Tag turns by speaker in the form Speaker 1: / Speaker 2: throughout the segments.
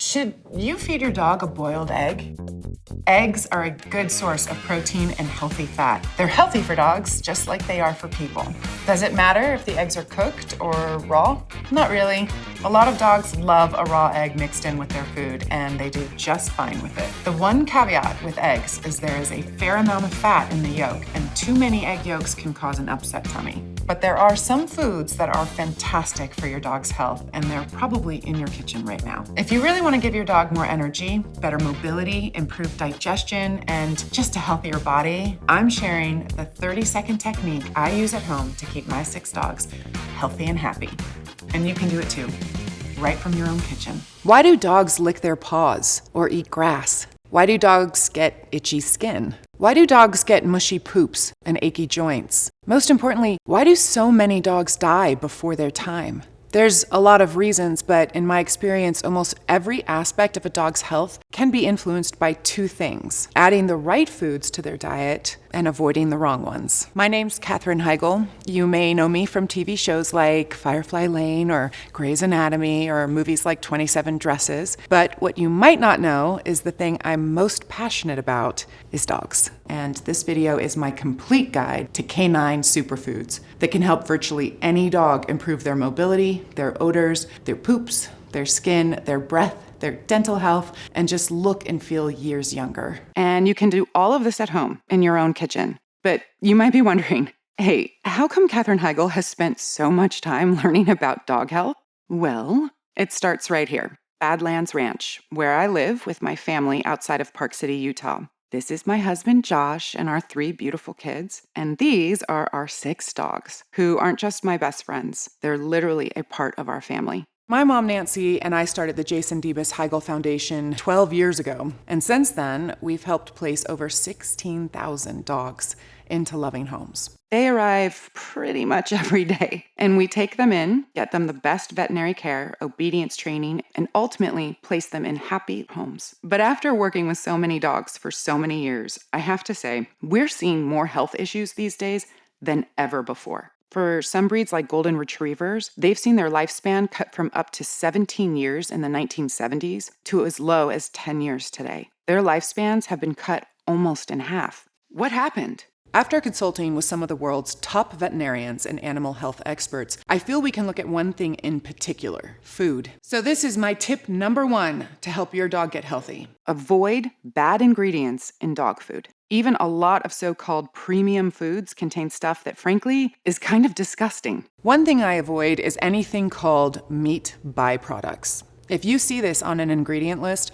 Speaker 1: Should you feed your dog a boiled egg? Eggs are a good source of protein and healthy fat. They're healthy for dogs, just like they are for people. Does it matter if the eggs are cooked or raw? Not really. A lot of dogs love a raw egg mixed in with their food, and they do just fine with it. The one caveat with eggs is there is a fair amount of fat in the yolk, and too many egg yolks can cause an upset tummy. But there are some foods that are fantastic for your dog's health, and they're probably in your kitchen right now. If you really want to give your dog more energy, better mobility, improved digestion, and just a healthier body, I'm sharing the 30-second technique I use at home to keep my 6 dogs healthy and happy. And you can do it too, right from your own kitchen.
Speaker 2: Why do dogs lick their paws or eat grass? Why do dogs get itchy skin? Why do dogs get mushy poops and achy joints? Most importantly, why do so many dogs die before their time? There's a lot of reasons, but in my experience, almost every aspect of a dog's health can be influenced by 2 things: adding the right foods to their diet and avoiding the wrong ones. My name's Katherine Heigl. You may know me from TV shows like Firefly Lane or Grey's Anatomy or movies like 27 Dresses. But what you might not know is the thing I'm most passionate about is dogs. And this video is my complete guide to canine superfoods that can help virtually any dog improve their mobility, their odors, their poops, their skin, their breath, their dental health, and just look and feel years younger. And you can do all of this at home in your own kitchen. But you might be wondering, hey, how come Katherine Heigl has spent so much time learning about dog health? Well, it starts right here, Badlands Ranch, where I live with my family outside of Park City, Utah. This is my husband, Josh, and our 3 beautiful kids. And these are our 6 dogs, who aren't just my best friends. They're literally a part of our family. My mom, Nancy, and I started the Jason Debus Heigl Foundation 12 years ago. And since then, we've helped place over 16,000 dogs into loving homes. They arrive pretty much every day, and we take them in, get them the best veterinary care, obedience training, and ultimately place them in happy homes. But after working with so many dogs for so many years, I have to say, we're seeing more health issues these days than ever before. For some breeds like Golden Retrievers, they've seen their lifespan cut from up to 17 years in the 1970s to as low as 10 years today. Their lifespans have been cut almost in half. What happened? After consulting with some of the world's top veterinarians and animal health experts, I feel we can look at one thing in particular: food. So this is my tip number 1 to help your dog get healthy. Avoid bad ingredients in dog food. Even a lot of so-called premium foods contain stuff that, frankly, is kind of disgusting. One thing I avoid is anything called meat byproducts. If you see this on an ingredient list,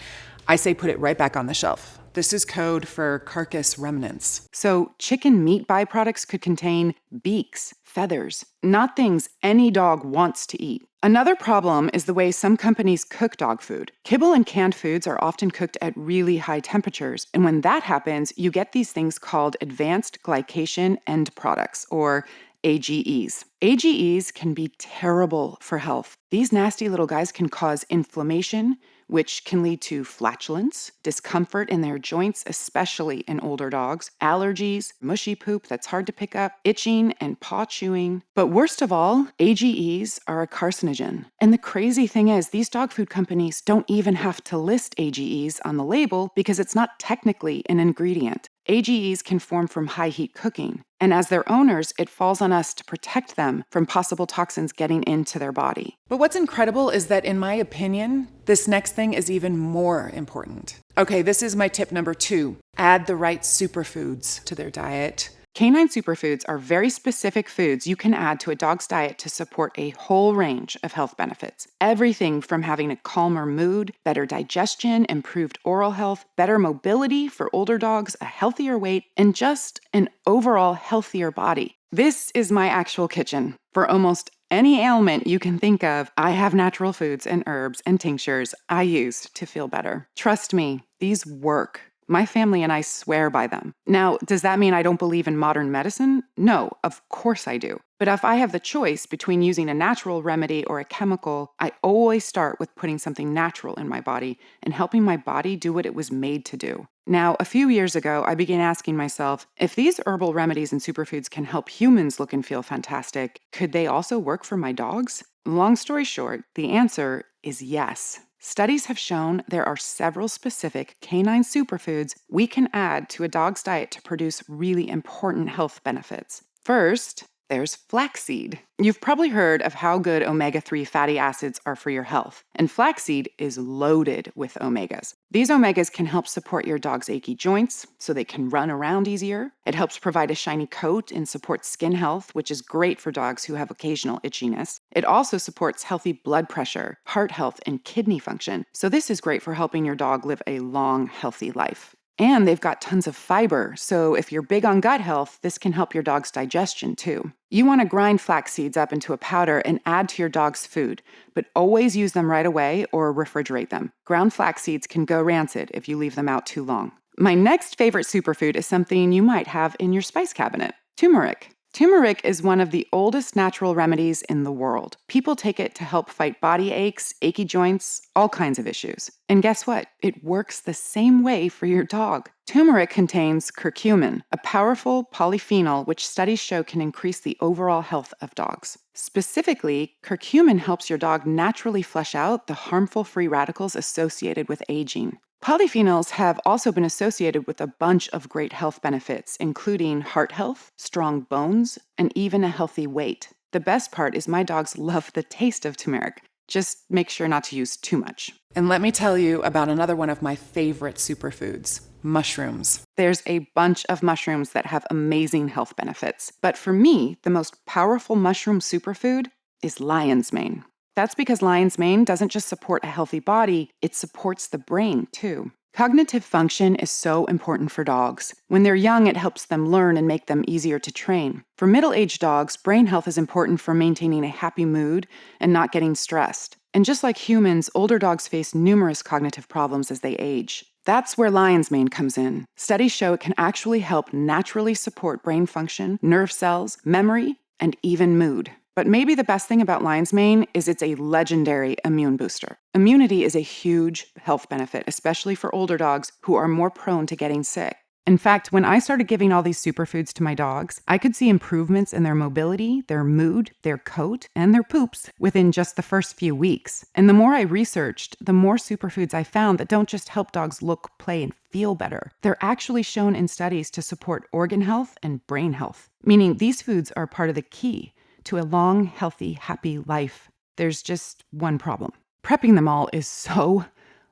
Speaker 2: I say put it right back on the shelf. This is code for carcass remnants. So chicken meat byproducts could contain beaks, feathers, not things any dog wants to eat. Another problem is the way some companies cook dog food. Kibble and canned foods are often cooked at really high temperatures, and when that happens, you get these things called advanced glycation end products, or AGEs. AGEs can be terrible for health. These nasty little guys can cause inflammation, which can lead to flatulence, discomfort in their joints, especially in older dogs, allergies, mushy poop that's hard to pick up, itching, and paw chewing. But worst of all, AGEs are a carcinogen. And the crazy thing is, these dog food companies don't even have to list AGEs on the label because it's not technically an ingredient. AGEs can form from high heat cooking, and as their owners, it falls on us to protect them from possible toxins getting into their body. But what's incredible is that, in my opinion, this next thing is even more important. Okay, this is my tip number 2. Add the right superfoods to their diet. Canine superfoods are very specific foods you can add to a dog's diet to support a whole range of health benefits. Everything from having a calmer mood, better digestion, improved oral health, better mobility for older dogs, a healthier weight, and just an overall healthier body. This is my actual kitchen. For almost any ailment you can think of, I have natural foods and herbs and tinctures I use to feel better. Trust me, these work. My family and I swear by them. Now, does that mean I don't believe in modern medicine? No, of course I do. But if I have the choice between using a natural remedy or a chemical, I always start with putting something natural in my body and helping my body do what it was made to do. Now, a few years ago, I began asking myself, if these herbal remedies and superfoods can help humans look and feel fantastic, could they also work for my dogs? Long story short, the answer is yes. Studies have shown there are several specific canine superfoods we can add to a dog's diet to produce really important health benefits. First, there's flaxseed. You've probably heard of how good omega-3 fatty acids are for your health, and flaxseed is loaded with omegas. These omegas can help support your dog's achy joints so they can run around easier. It helps provide a shiny coat and supports skin health, which is great for dogs who have occasional itchiness. It also supports healthy blood pressure, heart health, and kidney function, so this is great for helping your dog live a long, healthy life. And they've got tons of fiber, so if you're big on gut health, this can help your dog's digestion too. You want to grind flax seeds up into a powder and add to your dog's food, but always use them right away or refrigerate them. Ground flax seeds can go rancid if you leave them out too long. My next favorite superfood is something you might have in your spice cabinet: turmeric. Turmeric is one of the oldest natural remedies in the world. People take it to help fight body aches, achy joints, all kinds of issues. And guess what? It works the same way for your dog. Turmeric contains curcumin, a powerful polyphenol which studies show can increase the overall health of dogs. Specifically, curcumin helps your dog naturally flush out the harmful free radicals associated with aging. Polyphenols have also been associated with a bunch of great health benefits, including heart health, strong bones, and even a healthy weight. The best part is my dogs love the taste of turmeric. Just make sure not to use too much. And let me tell you about another one of my favorite superfoods: mushrooms. There's a bunch of mushrooms that have amazing health benefits. But for me, the most powerful mushroom superfood is lion's mane. That's because lion's mane doesn't just support a healthy body, it supports the brain too. Cognitive function is so important for dogs. When they're young, it helps them learn and make them easier to train. For middle-aged dogs, brain health is important for maintaining a happy mood and not getting stressed. And just like humans, older dogs face numerous cognitive problems as they age. That's where lion's mane comes in. Studies show it can actually help naturally support brain function, nerve cells, memory, and even mood. But maybe the best thing about lion's mane is it's a legendary immune booster. Immunity is a huge health benefit, especially for older dogs who are more prone to getting sick. In fact, when I started giving all these superfoods to my dogs, I could see improvements in their mobility, their mood, their coat, and their poops within just the first few weeks. And the more I researched, the more superfoods I found that don't just help dogs look, play, and feel better. They're actually shown in studies to support organ health and brain health, meaning these foods are part of the key to a long, healthy, happy life. There's just one problem. Prepping them all is so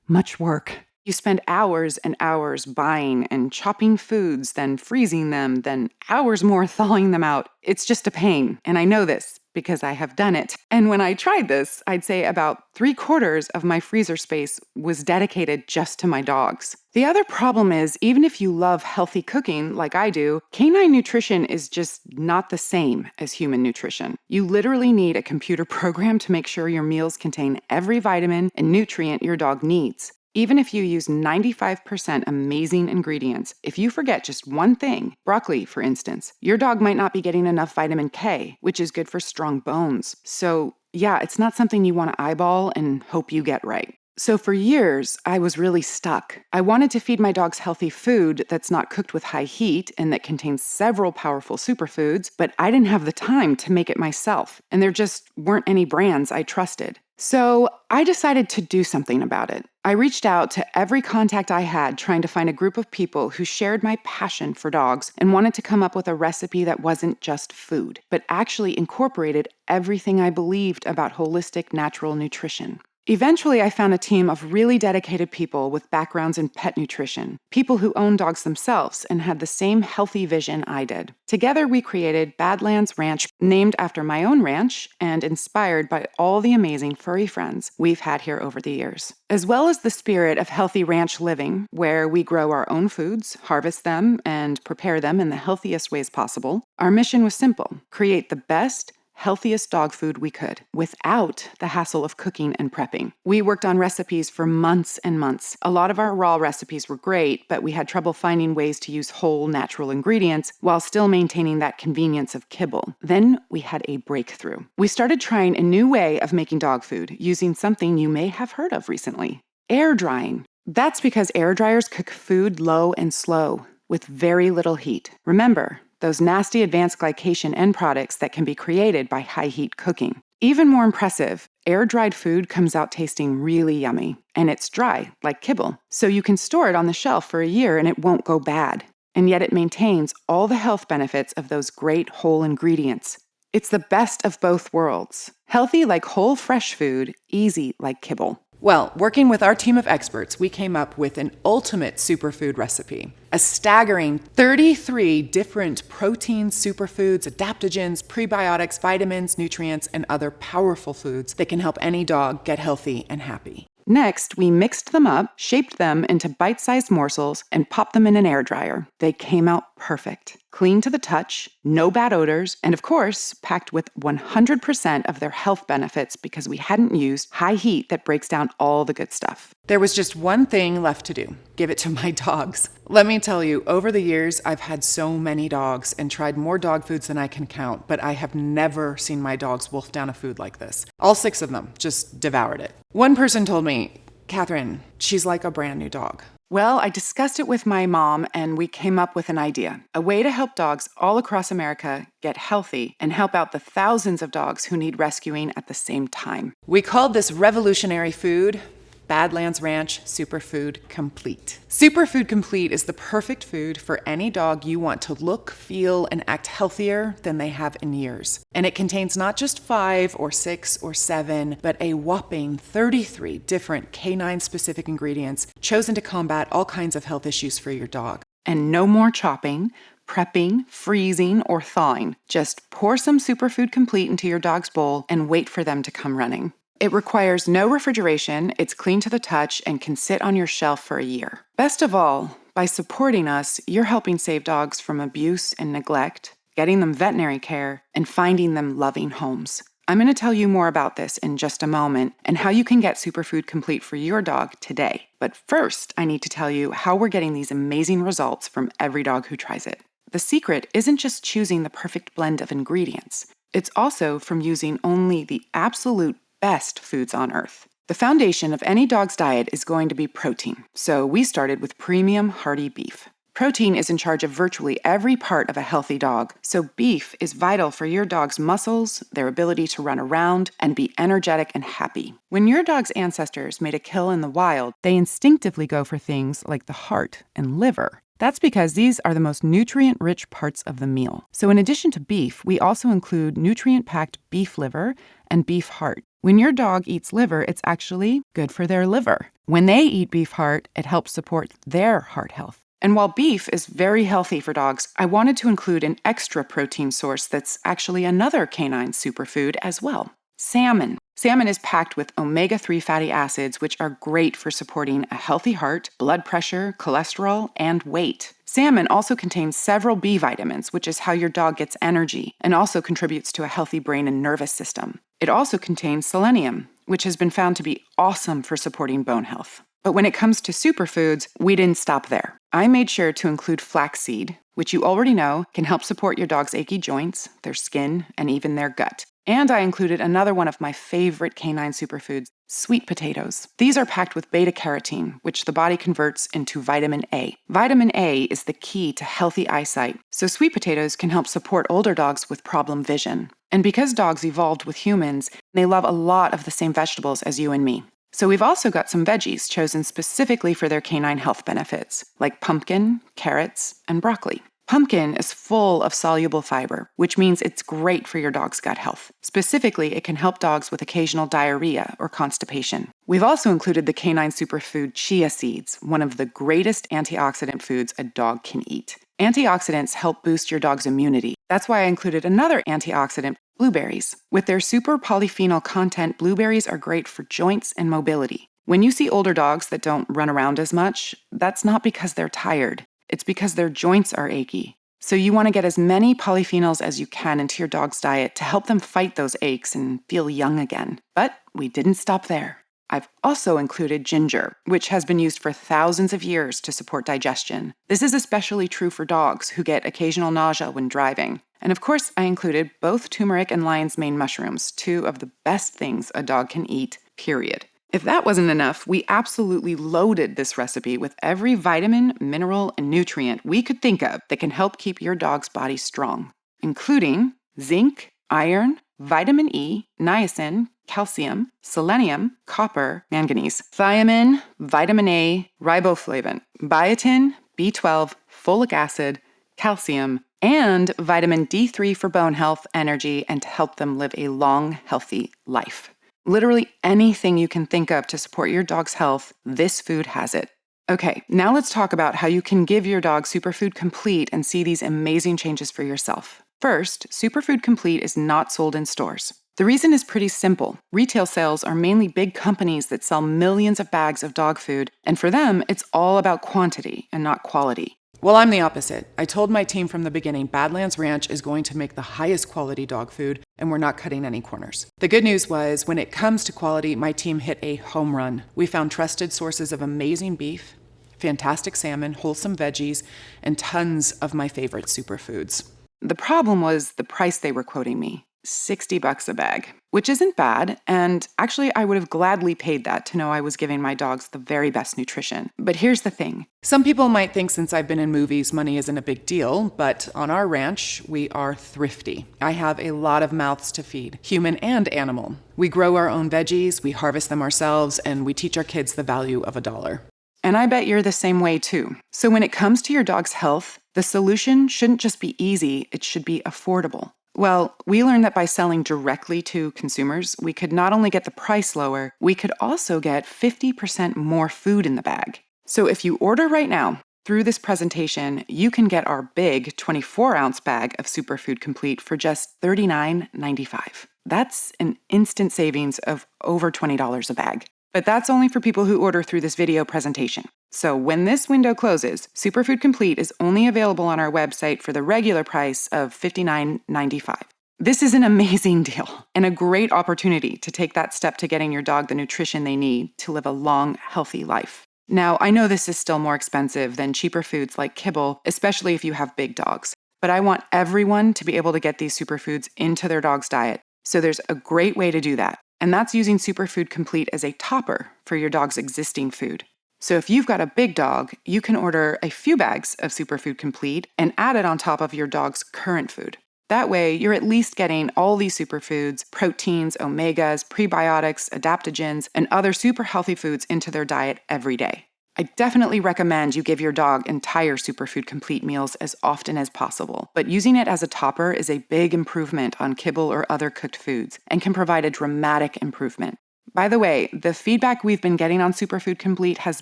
Speaker 2: much work. You spend hours and hours buying and chopping foods, then freezing them, then hours more thawing them out. It's just a pain, and I know this because I have done it. And when I tried this, I'd say about 3/4 of my freezer space was dedicated just to my dogs. The other problem is, even if you love healthy cooking like I do, canine nutrition is just not the same as human nutrition. You literally need a computer program to make sure your meals contain every vitamin and nutrient your dog needs. Even if you use 95% amazing ingredients, if you forget just one thing, broccoli for instance, your dog might not be getting enough vitamin K, which is good for strong bones. So yeah, it's not something you want to eyeball and hope you get right. So for years, I was really stuck. I wanted to feed my dogs healthy food that's not cooked with high heat and that contains several powerful superfoods, but I didn't have the time to make it myself, and there just weren't any brands I trusted. So I decided to do something about it. I reached out to every contact I had, trying to find a group of people who shared my passion for dogs and wanted to come up with a recipe that wasn't just food, but actually incorporated everything I believed about holistic natural nutrition. Eventually, I found a team of really dedicated people with backgrounds in pet nutrition, people who own dogs themselves and had the same healthy vision I did. Together, we created Badlands Ranch, named after my own ranch and inspired by all the amazing furry friends we've had here over the years. As well as the spirit of healthy ranch living, where we grow our own foods, harvest them, and prepare them in the healthiest ways possible, our mission was simple: create the best, healthiest dog food we could, without the hassle of cooking and prepping. We worked on recipes for months and months. A lot of our raw recipes were great, but we had trouble finding ways to use whole, natural ingredients while still maintaining that convenience of kibble. Then we had a breakthrough. We started trying a new way of making dog food, using something you may have heard of recently: air drying. That's because air dryers cook food low and slow, with very little heat. Remember, those nasty advanced glycation end products that can be created by high heat cooking. Even more impressive, air-dried food comes out tasting really yummy, and it's dry, like kibble, so you can store it on the shelf for a year and it won't go bad. And yet it maintains all the health benefits of those great whole ingredients. It's the best of both worlds. Healthy like whole fresh food, easy like kibble. Well, working with our team of experts, we came up with an ultimate superfood recipe. A staggering 33 different proteins, superfoods, adaptogens, prebiotics, vitamins, nutrients, and other powerful foods that can help any dog get healthy and happy. Next, we mixed them up, shaped them into bite-sized morsels, and popped them in an air dryer. They came out perfect. Clean to the touch, no bad odors, and of course, packed with 100% of their health benefits because we hadn't used high heat that breaks down all the good stuff. There was just one thing left to do: give it to my dogs. Let me tell you, over the years, I've had so many dogs and tried more dog foods than I can count, but I have never seen my dogs wolf down a food like this. All 6 of them just devoured it. One person told me, "Catherine, she's like a brand new dog." Well, I discussed it with my mom and we came up with an idea, a way to help dogs all across America get healthy and help out the thousands of dogs who need rescuing at the same time. We called this revolutionary food Badlands Ranch Superfood Complete. Superfood Complete is the perfect food for any dog you want to look, feel, and act healthier than they have in years. And it contains not just 5 or 6 or 7, but a whopping 33 different canine-specific ingredients chosen to combat all kinds of health issues for your dog. And no more chopping, prepping, freezing, or thawing. Just pour some Superfood Complete into your dog's bowl and wait for them to come running. It requires no refrigeration, it's clean to the touch, and can sit on your shelf for a year. Best of all, by supporting us, you're helping save dogs from abuse and neglect, getting them veterinary care, and finding them loving homes. I'm going to tell you more about this in just a moment and how you can get Superfood Complete for your dog today. But first, I need to tell you how we're getting these amazing results from every dog who tries it. The secret isn't just choosing the perfect blend of ingredients. It's also from using only the absolute best foods on earth. The foundation of any dog's diet is going to be protein, so we started with premium hearty beef. Protein is in charge of virtually every part of a healthy dog, so beef is vital for your dog's muscles, their ability to run around, and be energetic and happy. When your dog's ancestors made a kill in the wild, they instinctively go for things like the heart and liver. That's because these are the most nutrient-rich parts of the meal. So in addition to beef, we also include nutrient-packed beef liver and beef heart. When your dog eats liver, it's actually good for their liver. When they eat beef heart, it helps support their heart health. And while beef is very healthy for dogs, I wanted to include an extra protein source that's actually another canine superfood as well: salmon. Salmon is packed with omega-3 fatty acids, which are great for supporting a healthy heart, blood pressure, cholesterol, and weight. Salmon also contains several B vitamins, which is how your dog gets energy, and also contributes to a healthy brain and nervous system. It also contains selenium, which has been found to be awesome for supporting bone health. But when it comes to superfoods, we didn't stop there. I made sure to include flaxseed, which you already know can help support your dog's achy joints, their skin, and even their gut. And I included another one of my favorite canine superfoods, sweet potatoes. These are packed with beta-carotene, which the body converts into vitamin A. Vitamin A is the key to healthy eyesight, so sweet potatoes can help support older dogs with problem vision. And because dogs evolved with humans, they love a lot of the same vegetables as you and me. So we've also got some veggies chosen specifically for their canine health benefits, like pumpkin, carrots, and broccoli. Pumpkin is full of soluble fiber, which means it's great for your dog's gut health. Specifically, it can help dogs with occasional diarrhea or constipation. We've also included the canine superfood chia seeds, one of the greatest antioxidant foods a dog can eat. Antioxidants help boost your dog's immunity. That's why I included another antioxidant, blueberries. With their super polyphenol content, blueberries are great for joints and mobility. When you see older dogs that don't run around as much, that's not because they're tired. It's because their joints are achy. So you want to get as many polyphenols as you can into your dog's diet to help them fight those aches and feel young again. But we didn't stop there. I've also included ginger, which has been used for thousands of years to support digestion. This is especially true for dogs who get occasional nausea when driving. And of course, I included both turmeric and lion's mane mushrooms, 2 of the best things a dog can eat, period. If that wasn't enough, we absolutely loaded this recipe with every vitamin, mineral, and nutrient we could think of that can help keep your dog's body strong, including zinc, iron, vitamin E, niacin, calcium, selenium, copper, manganese, thiamine, vitamin A, riboflavin, biotin, B12, folic acid, calcium, and vitamin D3 for bone health, energy, and to help them live a long, healthy life. Literally anything you can think of to support your dog's health, this food has it. Okay, now let's talk about how you can give your dog Superfood Complete and see these amazing changes for yourself. First, Superfood Complete is not sold in stores. The reason is pretty simple. Retail sales are mainly big companies that sell millions of bags of dog food, and for them, it's all about quantity and not quality. Well, I'm the opposite. I told my team from the beginning Badlands Ranch is going to make the highest quality dog food, and we're not cutting any corners. The good news was, when it comes to quality, my team hit a home run. We found trusted sources of amazing beef, fantastic salmon, wholesome veggies, and tons of my favorite superfoods. The problem was the price they were quoting me. $60 a bag, which isn't bad, and actually I would have gladly paid that to know I was giving my dogs the very best nutrition. But here's the thing. Some people might think since I've been in movies, money isn't a big deal, but on our ranch, we are thrifty. I have a lot of mouths to feed, human and animal. We grow our own veggies, we harvest them ourselves, and we teach our kids the value of $1. And I bet you're the same way too. So when it comes to your dog's health, the solution shouldn't just be easy, it should be affordable. Well, we learned that by selling directly to consumers, we could not only get the price lower, we could also get 50% more food in the bag. So if you order right now, through this presentation, you can get our big 24-ounce bag of Superfood Complete for just $39.95. That's an instant savings of over $20 a bag. But that's only for people who order through this video presentation. So when this window closes, Superfood Complete is only available on our website for the regular price of $59.95. This is an amazing deal and a great opportunity to take that step to getting your dog the nutrition they need to live a long, healthy life. Now, I know this is still more expensive than cheaper foods like kibble, especially if you have big dogs. But I want everyone to be able to get these superfoods into their dog's diet. So there's a great way to do that. And that's using Superfood Complete as a topper for your dog's existing food. So if you've got a big dog, you can order a few bags of Superfood Complete and add it on top of your dog's current food. That way, you're at least getting all these superfoods, proteins, omegas, prebiotics, adaptogens, and other super healthy foods into their diet every day. I definitely recommend you give your dog entire Superfood Complete meals as often as possible, but using it as a topper is a big improvement on kibble or other cooked foods and can provide a dramatic improvement. By the way, the feedback we've been getting on Superfood Complete has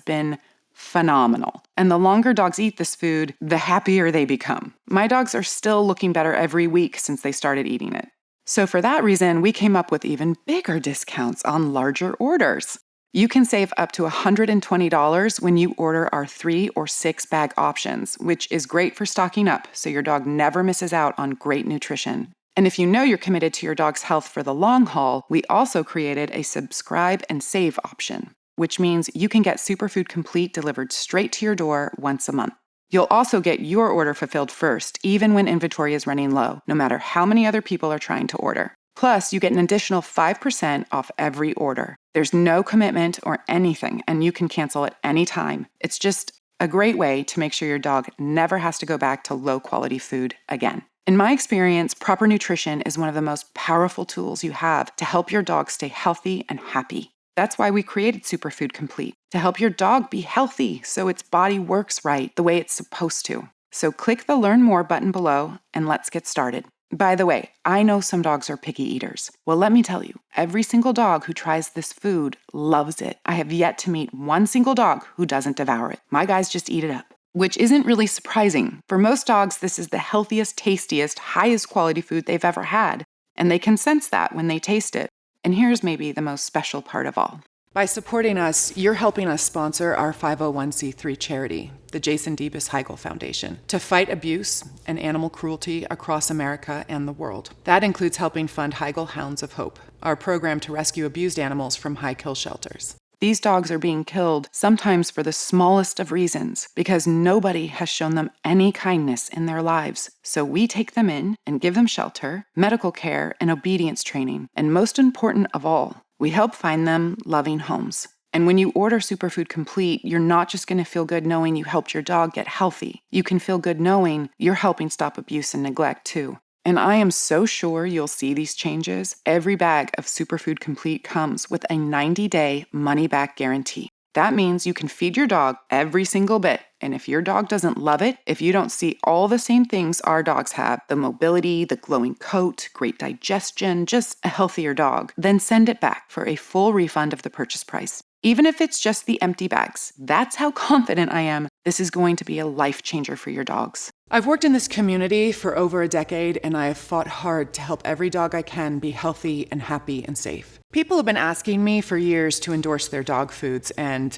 Speaker 2: been phenomenal. And the longer dogs eat this food, the happier they become. My dogs are still looking better every week since they started eating it. So for that reason, we came up with even bigger discounts on larger orders. You can save up to $120 when you order our 3 or 6 bag options, which is great for stocking up so your dog never misses out on great nutrition. And if you know you're committed to your dog's health for the long haul, we also created a subscribe and save option, which means you can get Superfood Complete delivered straight to your door once a month. You'll also get your order fulfilled first, even when inventory is running low, no matter how many other people are trying to order. Plus, you get an additional 5% off every order. There's no commitment or anything, and you can cancel at any time. It's just a great way to make sure your dog never has to go back to low-quality food again. In my experience, proper nutrition is one of the most powerful tools you have to help your dog stay healthy and happy. That's why we created Superfood Complete, to help your dog be healthy so its body works right the way it's supposed to. So click the Learn More button below and let's get started. By the way, I know some dogs are picky eaters. Well, let me tell you, every single dog who tries this food loves it. I have yet to meet one single dog who doesn't devour it. My guys just eat it up, which isn't really surprising. For most dogs, this is the healthiest, tastiest, highest quality food they've ever had, and they can sense that when they taste it. And here's maybe the most special part of all. By supporting us, you're helping us sponsor our 501c3 charity, the Jason Deebus Heigl Foundation, to fight abuse and animal cruelty across America and the world. That includes helping fund Heigl Hounds of Hope, our program to rescue abused animals from high-kill shelters. These dogs are being killed, sometimes for the smallest of reasons, because nobody has shown them any kindness in their lives. So we take them in and give them shelter, medical care, and obedience training. And most important of all, we help find them loving homes. And when you order Superfood Complete, you're not just going to feel good knowing you helped your dog get healthy. You can feel good knowing you're helping stop abuse and neglect too. And I am so sure you'll see these changes. Every bag of Superfood Complete comes with a 90-day money-back guarantee. That means you can feed your dog every single bit. And if your dog doesn't love it, if you don't see all the same things our dogs have, the mobility, the glowing coat, great digestion, just a healthier dog, then send it back for a full refund of the purchase price. Even if it's just the empty bags, that's how confident I am this is going to be a life changer for your dogs. I've worked in this community for over a decade, and I have fought hard to help every dog I can be healthy and happy and safe. People have been asking me for years to endorse their dog foods, and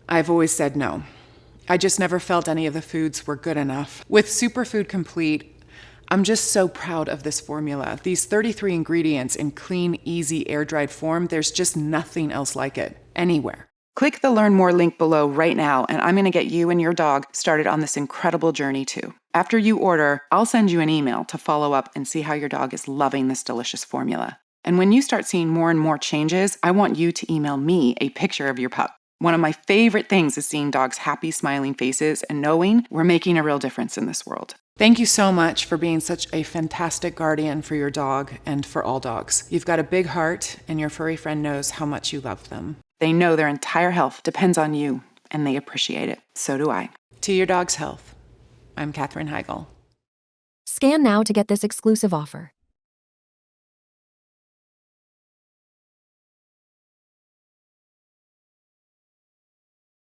Speaker 2: I've always said no. I just never felt any of the foods were good enough. With Superfood Complete, I'm just so proud of this formula. These 33 ingredients in clean, easy, air-dried form, there's just nothing else like it, anywhere. Click the Learn More link below right now, and I'm going to get you and your dog started on this incredible journey too. After you order, I'll send you an email to follow up and see how your dog is loving this delicious formula. And when you start seeing more and more changes, I want you to email me a picture of your pup. One of my favorite things is seeing dogs' happy, smiling faces and knowing we're making a real difference in this world. Thank you so much for being such a fantastic guardian for your dog and for all dogs. You've got a big heart, and your furry friend knows how much you love them. They know their entire health depends on you, and they appreciate it. So do I. To your dog's health, I'm Katherine Heigl.
Speaker 3: Scan now to get this exclusive offer.